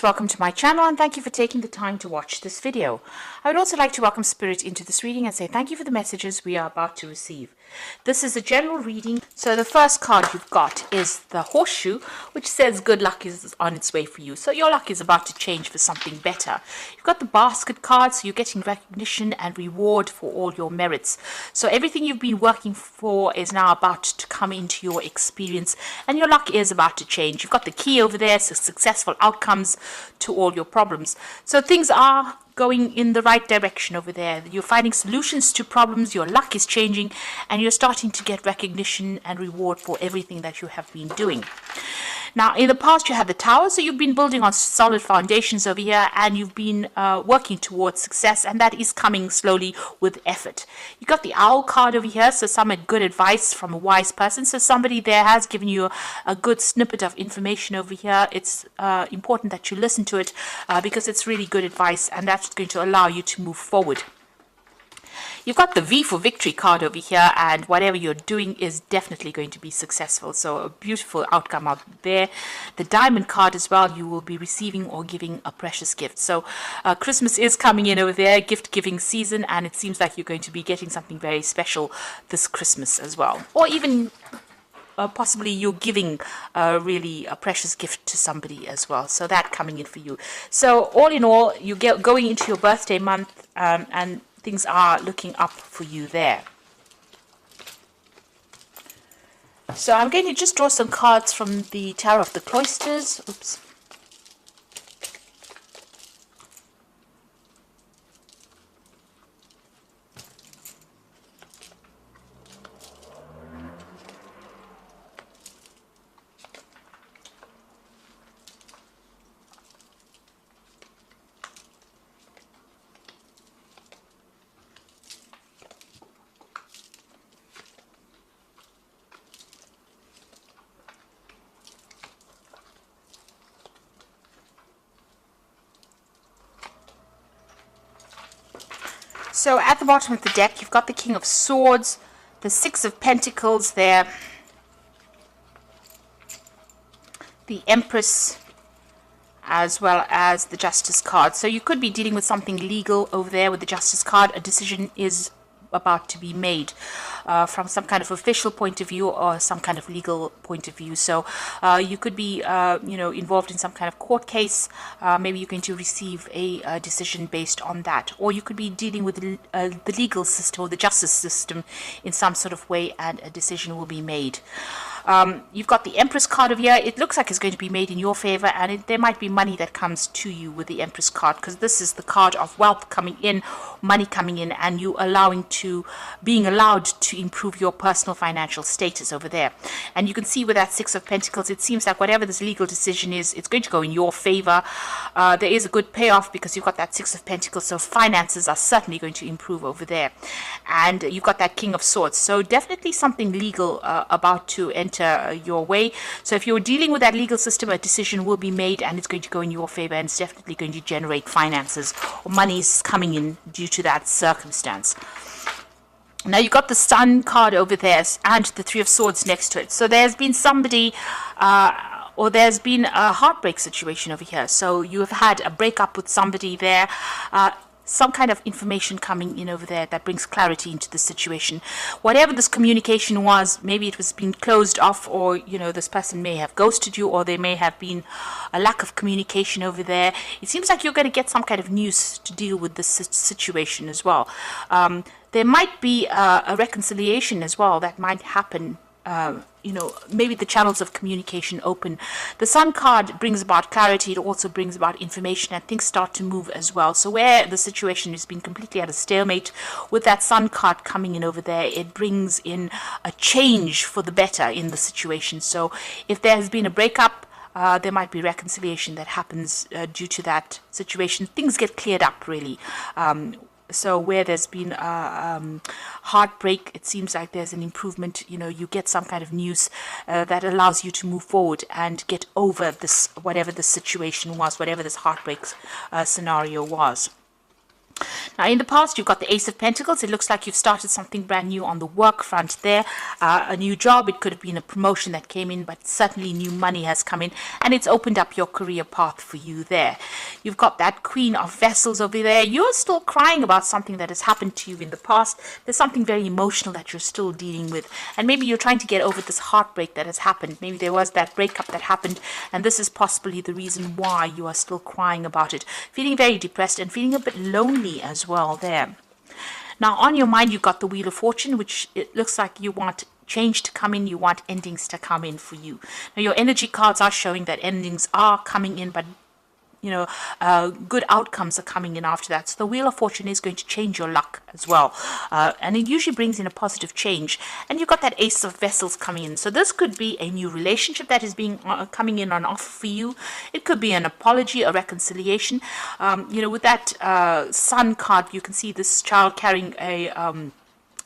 Welcome to my channel and thank you for taking the time to watch this video. I would also like to welcome Spirit into this reading and say thank you for the messages we are about to receive. This is a general reading, so the first card you've got is the horseshoe, which says good luck is on its way for you. So your luck is about to change for something better. You've got the basket card, so you're getting recognition and reward for all your merits. So everything you've been working for is now about to come into your experience and your luck is about to change. You've got the key over there, so successful outcomes to all your problems. So things are going in the right direction over there. You're finding solutions to problems, your luck is changing, and you're starting to get recognition and reward for everything that you have been doing. Now, in the past, you had the tower, so you've been building on solid foundations over here, and you've been working towards success, and that is coming slowly with effort. You got the owl card over here, so some good advice from a wise person. So somebody there has given you a good snippet of information over here. It's important that you listen to it because it's really good advice, and that's going to allow you to move forward. You've got the V for victory card over here, and whatever you're doing is definitely going to be successful. So a beautiful outcome out there. The diamond card as well, you will be receiving or giving a precious gift. So Christmas is coming in over there, gift giving season, and it seems like you're going to be getting something very special this Christmas as well. Or even possibly you're giving really a precious gift to somebody as well. So that coming in for you. So all in all, you get going into your birthday month and things are looking up for you there. So I'm going to just draw some cards from the Tarot of the Cloisters. Oops. So at the bottom of the deck, you've got the King of Swords, the Six of Pentacles there, the Empress, as well as the Justice card. So you could be dealing with something legal over there with the Justice card. A decision is about to be made from some kind of official point of view or some kind of legal point of view. So you could be involved in some kind of court case. Maybe you're going to receive a decision based on that, or you could be dealing with the legal system or the justice system in some sort of way, and a decision will be made. You've got the Empress card over here. It looks like it's going to be made in your favor, and there might be money that comes to you with the Empress card, because this is the card of wealth coming in, money coming in, and you being allowed to improve your personal financial status over there. And you can see with that Six of Pentacles, it seems like whatever this legal decision is, it's going to go in your favor. There is a good payoff because you've got that Six of Pentacles, so finances are certainly going to improve over there. And you've got that King of Swords, so definitely something legal about to enter your way. So if you're dealing with that legal system, a decision will be made and it's going to go in your favor, and it's definitely going to generate finances or money's coming in due to that circumstance. Now you've got the Sun card over there and the Three of Swords next to it. So there's been somebody or there's been a heartbreak situation over here. So you have had a breakup with somebody there. Some kind of information coming in over there that brings clarity into the situation. Whatever this communication was, maybe it was being closed off, or this person may have ghosted you, or there may have been a lack of communication over there. It seems like you're going to get some kind of news to deal with this situation as well. There might be a reconciliation as well that might happen. Maybe the channels of communication open. The Sun card brings about clarity. It also brings about information, and things start to move as well. So where the situation has been completely at a stalemate, with that Sun card coming in over there, it brings in a change for the better in the situation. So if there has been a breakup, there might be reconciliation that happens due to that situation. Things get cleared up, really. So where there's been heartbreak, it seems like there's an improvement. You get some kind of news that allows you to move forward and get over this, whatever the situation was, whatever this heartbreak scenario was. Now, in the past, you've got the Ace of Pentacles. It looks like you've started something brand new on the work front there. A new job. It could have been a promotion that came in, but certainly new money has come in, and it's opened up your career path for you there. You've got that Queen of Vessels over there. You're still crying about something that has happened to you in the past. There's something very emotional that you're still dealing with, and maybe you're trying to get over this heartbreak that has happened. Maybe there was that breakup that happened, and this is possibly the reason why you are still crying about it, feeling very depressed and feeling a bit lonely as well there. Now, on your mind, you've got the Wheel of Fortune, which it looks like you want change to come in, you want endings to come in for you. Now, your energy cards are showing that endings are coming in, but good outcomes are coming in after that. So the Wheel of Fortune is going to change your luck as well. And it usually brings in a positive change. And you've got that Ace of Vessels coming in. So this could be a new relationship that is being coming in on offer for you. It could be an apology, a reconciliation. With that Sun card, you can see this child carrying a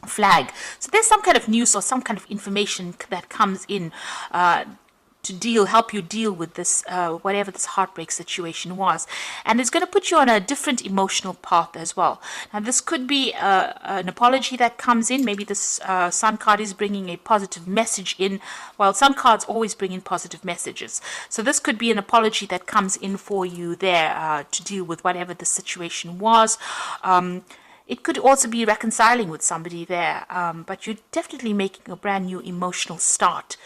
flag. So there's some kind of news or some kind of information that comes in to help you deal with this, whatever this heartbreak situation was. And it's going to put you on a different emotional path as well. Now, this could be an apology that comes in. Maybe this Sun card is bringing a positive message in. Well, Sun cards always bring in positive messages. So this could be an apology that comes in for you there to deal with whatever the situation was. It could also be reconciling with somebody there, but you're definitely making a brand new emotional start.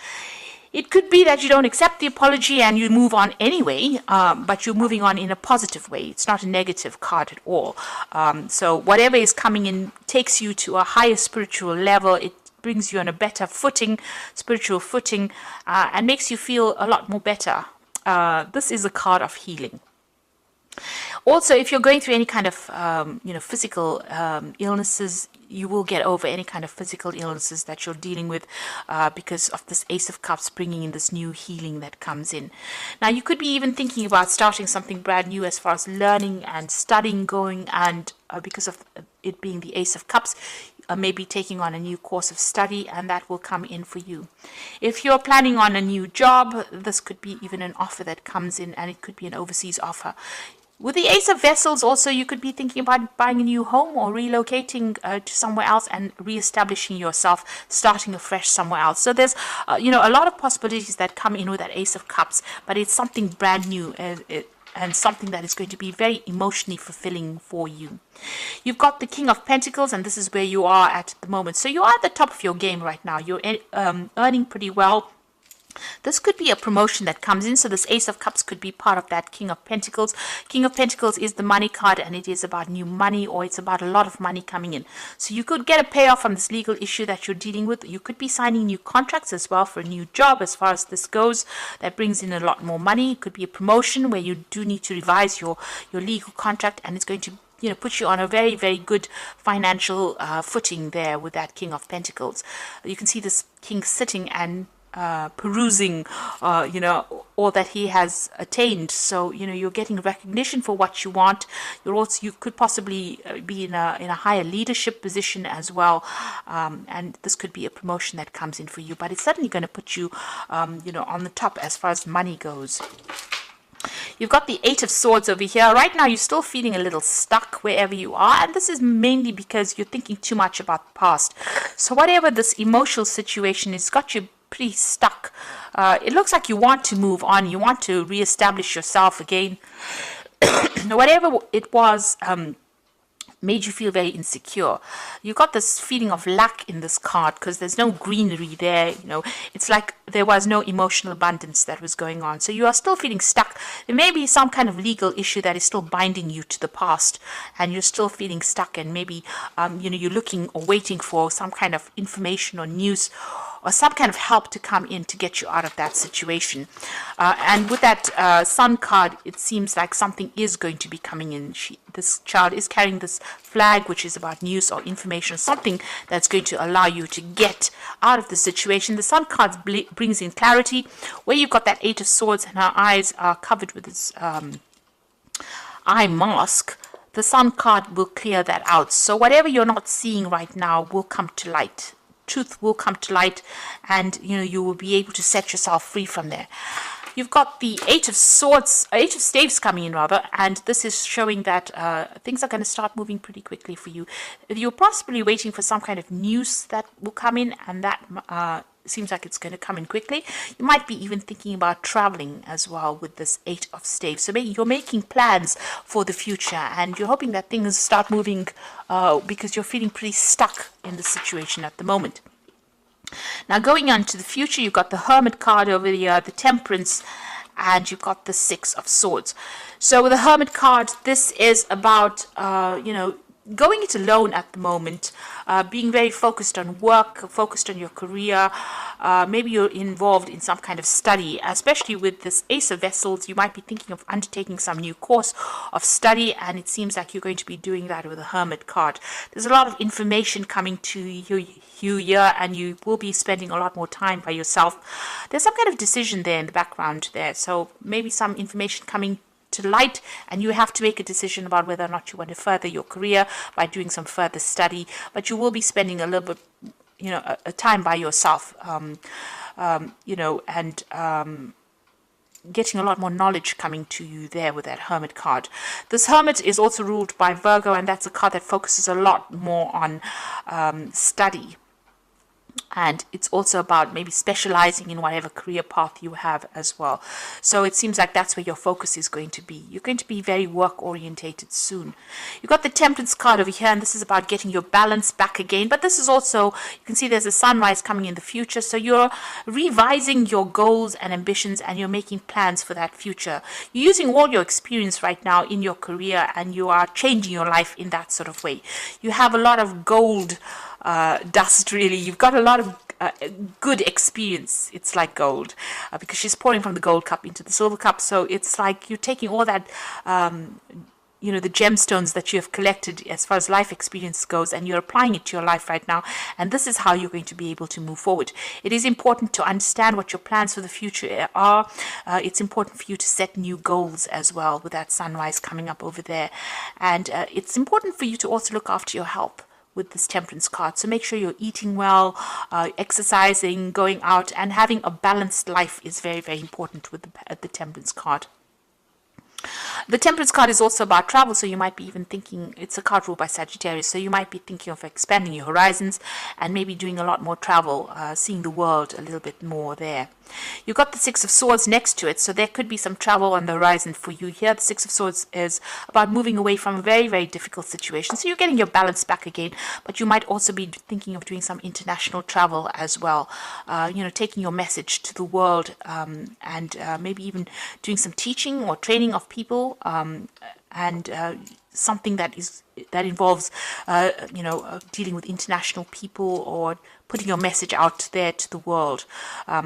It could be that you don't accept the apology and you move on anyway, but you're moving on in a positive way. It's not a negative card at all. So whatever is coming in takes you to a higher spiritual level. It brings you on a better footing, spiritual footing, and makes you feel a lot more better. This is a card of healing. Also, if you're going through any kind of, physical illnesses, you will get over any kind of physical illnesses that you're dealing with because of this Ace of Cups bringing in this new healing that comes in. Now, you could be even thinking about starting something brand new as far as learning and studying going, and because of it being the Ace of Cups, maybe taking on a new course of study, and that will come in for you. If you're planning on a new job, this could be even an offer that comes in, and it could be an overseas offer. With the Ace of Vessels, also, you could be thinking about buying a new home or relocating to somewhere else and reestablishing yourself, starting afresh somewhere else. So there's, a lot of possibilities that come in with that Ace of Cups, but it's something brand new and something that is going to be very emotionally fulfilling for you. You've got the King of Pentacles, and this is where you are at the moment. So you are at the top of your game right now. You're earning pretty well. This could be a promotion that comes in. So this Ace of Cups could be part of that King of Pentacles. King of Pentacles is the money card, and it is about new money, or it's about a lot of money coming in. So you could get a payoff from this legal issue that you're dealing with. You could be signing new contracts as well for a new job as far as this goes. That brings in a lot more money. It could be a promotion where you do need to revise your legal contract, and it's going to put you on a very, very good financial footing there with that King of Pentacles. You can see this king sitting and perusing all that he has attained. So you're getting recognition for what you want. You could possibly be in a higher leadership position as well, and this could be a promotion that comes in for you, but it's certainly going to put you on the top as far as money goes. You've got the Eight of Swords over here. Right now, you're still feeling a little stuck wherever you are, and this is mainly because you're thinking too much about the past. So whatever this emotional situation has got you pretty stuck. It looks like you want to move on. You want to reestablish yourself again. Whatever it was made you feel very insecure. You got this feeling of lack in this card because there's no greenery there. It's like there was no emotional abundance that was going on. So you are still feeling stuck. There may be some kind of legal issue that is still binding you to the past, and you're still feeling stuck, and maybe you're looking or waiting for some kind of information or news or some kind of help to come in to get you out of that situation. And with that Sun card, it seems like something is going to be coming in. This child is carrying this flag, which is about news or information, something that's going to allow you to get out of the situation. The Sun card brings in clarity. Where you've got that Eight of Swords and her eyes are covered with this eye mask, the Sun card will clear that out. So whatever you're not seeing right now will come to light. Truth will come to light, and you will be able to set yourself free from there. You've got the Eight of Swords, Eight of Staves coming in rather, and this is showing that things are going to start moving pretty quickly for you. You're possibly waiting for some kind of news that will come in, and that seems like it's going to come in quickly. You might be even thinking about traveling as well with this Eight of Staves. So maybe you're making plans for the future, and you're hoping that things start moving because you're feeling pretty stuck in the situation at the moment. Now going on to the future, you've got the Hermit card over here, the Temperance, and you've got the Six of Swords. So with the Hermit card, this is about, going it alone at the moment, being very focused on work, focused on your career. Maybe you're involved in some kind of study, especially with this Ace of Vessels. You might be thinking of undertaking some new course of study, and it seems like you're going to be doing that with the Hermit card. There's a lot of information coming to you here, and you will be spending a lot more time by yourself. There's some kind of decision there in the background there, so maybe some information coming to light, and you have to make a decision about whether or not you want to further your career by doing some further study. But you will be spending a little bit, a time by yourself, and getting a lot more knowledge coming to you there with that Hermit card. This Hermit is also ruled by Virgo, and that's a card that focuses a lot more on study. And it's also about maybe specializing in whatever career path you have as well. So it seems like that's where your focus is going to be. You're going to be very work orientated soon. You've got the Temperance card over here, and this is about getting your balance back again. But this is also, you can see there's a sunrise coming in the future. So you're revising your goals and ambitions, and you're making plans for that future. You're using all your experience right now in your career, and you are changing your life in that sort of way. You have a lot of gold dust, really. You've got a lot of good experience. It's like gold, because she's pouring from the gold cup into the silver cup. So it's like you're taking all that the gemstones that you have collected as far as life experience goes, and you're applying it to your life right now, and this is how you're going to be able to move forward. It is important to understand what your plans for the future are. It's important for you to set new goals as well with that sunrise coming up over there, and it's important for you to also look after your health with this Temperance card. So make sure you're eating well, exercising, going out, and having a balanced life is very, very important with the Temperance card. The Temperance card is also about travel, so you might be even thinking, it's a card ruled by Sagittarius, so you might be thinking of expanding your horizons and maybe doing a lot more travel, seeing the world a little bit more there. You've got the Six of Swords next to it, so there could be some travel on the horizon for you here. The Six of Swords is about moving away from a very, very difficult situation, so you're getting your balance back again, but you might also be thinking of doing some international travel as well, taking your message to the world, and maybe even doing some teaching or training of people, and something that involves dealing with international people, or putting your message out there to the world.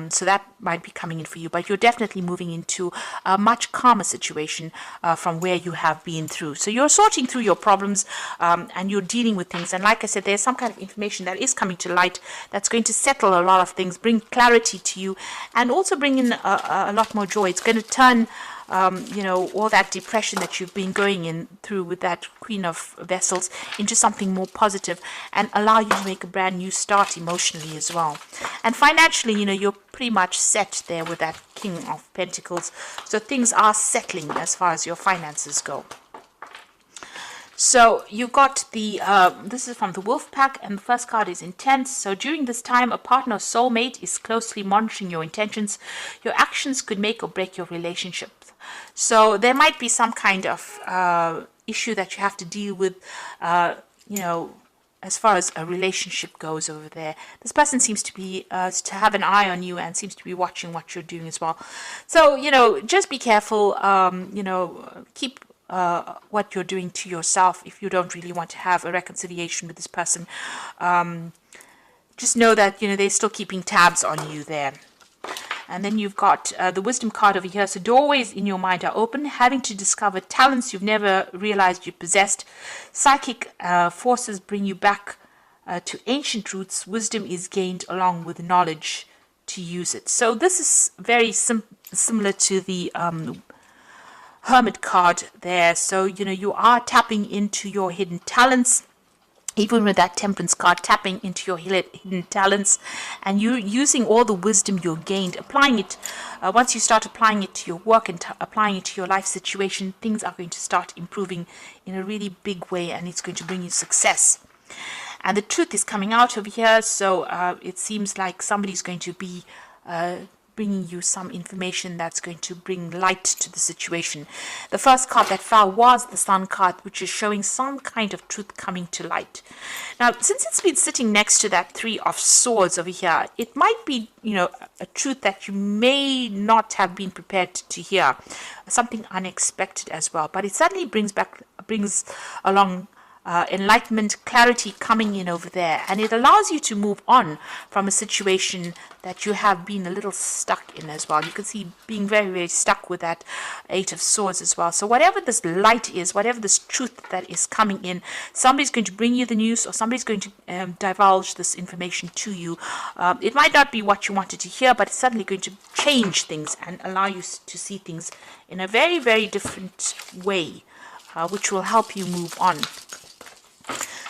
So that might be coming in for you, but you're definitely moving into a much calmer situation from where you have been through. So you're sorting through your problems, and you're dealing with things. And like I said, there's some kind of information that is coming to light that's going to settle a lot of things, bring clarity to you, and also bring in a lot more joy. It's going to turn all that depression that you've been going in through with that Queen of Vessels into something more positive, and allow you to make a brand new start emotionally as well. And financially, you're pretty much set there with that King of Pentacles. So things are settling as far as your finances go. So you got the, this is from the Wolf Pack, and the first card is Intense. So during this time, a partner or soulmate is closely monitoring your intentions. Your actions could make or break your relationship. So there might be some kind of issue that you have to deal with, as far as a relationship goes over there. This person seems to be, to have an eye on you, and seems to be watching what you're doing as well. So, just be careful, keep what you're doing to yourself if you don't really want to have a reconciliation with this person. Just know that, they're still keeping tabs on you there. And then you've got the Wisdom card over here. So doorways in your mind are open, having to discover talents you've never realized you possessed. Psychic forces bring you back to ancient roots. Wisdom is gained along with knowledge to use it. So this is very similar to the Hermit card there. So, you are tapping into your hidden talents. even with that Temperance card, tapping into your hidden talents, and you using all the wisdom you gained, applying it. Once you start applying it to your work and applying it to your life situation, things are going to start improving in a really big way, and it's going to bring you success. And the truth is coming out over here, so it seems like somebody's going to be bringing you some information that's going to bring light to the situation. The first card that fell was the Sun card, which is showing some kind of truth coming to light. Now, since it's been sitting next to that Three of Swords over here, it might be, a truth that you may not have been prepared to hear, something unexpected as well. But it suddenly brings along enlightenment, clarity coming in over there, and it allows you to move on from a situation that you have been a little stuck in as well. You can see being very, very stuck with that Eight of Swords as well. So whatever this light is, whatever this truth that is coming in, somebody's going to bring you the news, or somebody's going to divulge this information to you. It might not be what you wanted to hear, but it's suddenly going to change things and allow you to see things in a very, very different way, which will help you move on.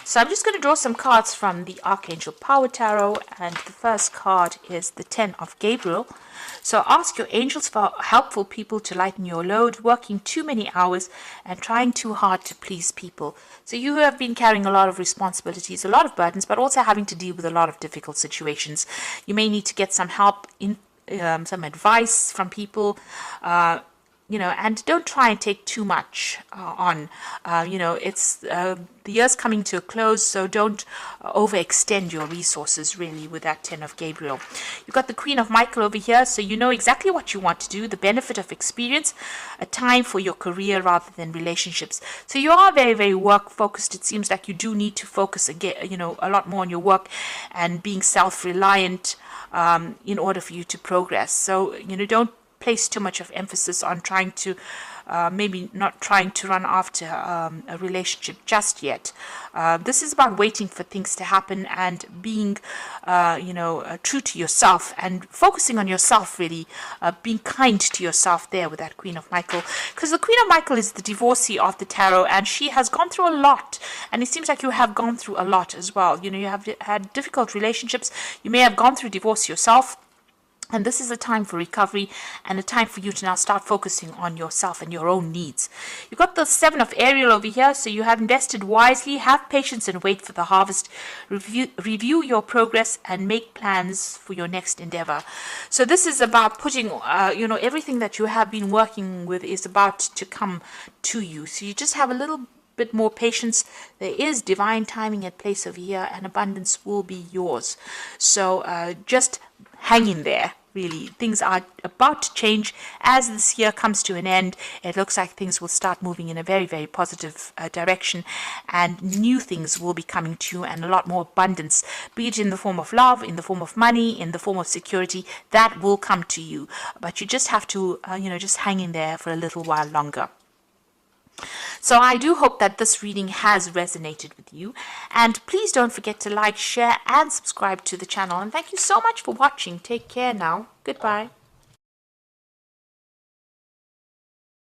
So I'm just going to draw some cards from the Archangel Power Tarot, and the first card is the Ten of Gabriel. So ask your angels for helpful people to lighten your load, working too many hours and trying too hard to please people. So you have been carrying a lot of responsibilities, a lot of burdens, but also having to deal with a lot of difficult situations. You may need to get some help, some advice from people, and don't try and take too much on. It's the year's coming to a close, so don't overextend your resources really with that Ten of Gabriel. You've got the Queen of Michael over here, so you know exactly what you want to do, the benefit of experience, a time for your career rather than relationships. So you are very, very work focused. It seems like you do need to focus again, a lot more on your work and being self-reliant in order for you to progress. So, don't place too much of emphasis on trying to maybe not trying to run after a relationship just yet. This is about waiting for things to happen and being true to yourself and focusing on yourself, really being kind to yourself there with that Queen of Michael, because the Queen of Michael is the divorcee of the tarot, and she has gone through a lot, and it seems like you have gone through a lot as well. You have had difficult relationships, you may have gone through divorce yourself. And this is a time for recovery and a time for you to now start focusing on yourself and your own needs. You've got the Seven of Ariel over here, so you have invested wisely. Have patience and wait for the harvest. Review your progress and make plans for your next endeavor. So this is about putting, everything that you have been working with is about to come to you. So you just have a little bit more patience. There is divine timing at place over here, and abundance will be yours. So just hang in there. Really, things are about to change as this year comes to an end. It looks like things will start moving in a very, very positive direction, and new things will be coming to you, and a lot more abundance, be it in the form of love, in the form of money, in the form of security, that will come to you. But you just have to, just hang in there for a little while longer. So I do hope that this reading has resonated with you, and please don't forget to like, share and subscribe to the channel, and thank you so much for watching. Take care now. Goodbye.